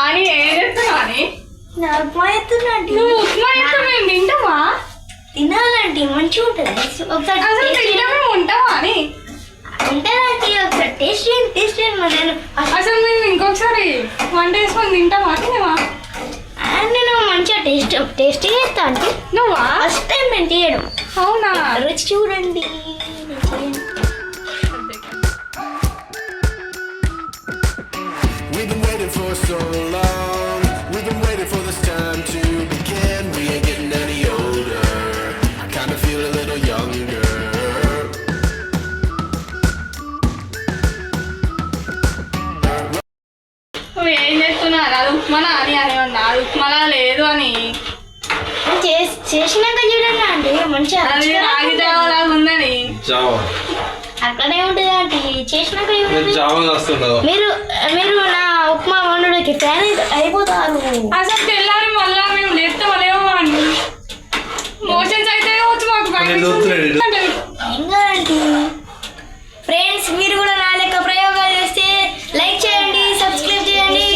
అని ఏం చేస్తున్నావు అని ఉప్మా ఎత్తున్నా నువ్వు ఉప్మా అయితే మేము తింటావా తినాలంటే మంచిగా ఉంటుంది ఒకసారి అసలు తింటా మేము ఉంటావా అని ఉంటుందంటే ఒకసారి టేస్ట్ చేయండి నేను అసలు మేము ఇంకొకసారి వంట వేసుకొని తింటావా తినవా నేను మంచిగా టేస్ట్ చేస్తా అంటే నువ్వా ఫస్ట్ టైం నేను చేయడం అవునా రుచి చూడండి We've been waiting for so long. We've been waiting for this time to begin. We ain't getting any older. I kinda feel a little younger. నువ్వు ఏం చేస్తున్నావు అది ఉప్మానా అని అనేవన్నా అది ఉప్మాలా లేదు అని చేసినాక చూడండి అంటే మంచిగా అది రాగి జావలా ఉందని జావా అక్కడే ఉంటుంది అంటే చేసినాక నేను చూడండి జావా కాస్తున్నావు మీరు నా ఉప్మా వండుడికి ఫ్యాన్ అయిపోతారు అసలు తెల్లారి మళ్ళా మేము లేస్తామలేమో అండి మోషన్స్ అయితే వచ్చు మాకు నేను నవ్వుతున్నాడు. ఇంకా అంటే ఫ్రెండ్స్ మీరు కూడా నా లెక్క ప్రయోగాలు చేస్తే లైక్ చేయండి సబ్స్క్రైబ్ చేయండి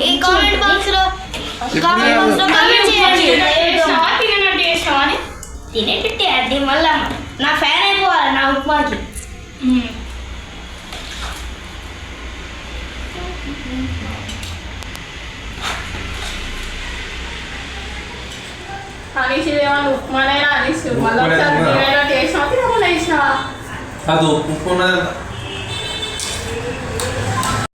ఈ కామెంట్ బాక్స్ లో కామెంట్ చేయండి తినట్టు చేస్తావా అని తినేటట్టే అది మళ్ళా నా ఫ్యాన్ అయిపోవాలి నా ఉప్మాకి అనేసి ఏమన్నా ఉప్మానైనా అనేసి మళ్ళీ ఒకసారి తినేలా చేసినా తినకుండా వేసినావా అది ఉప్పు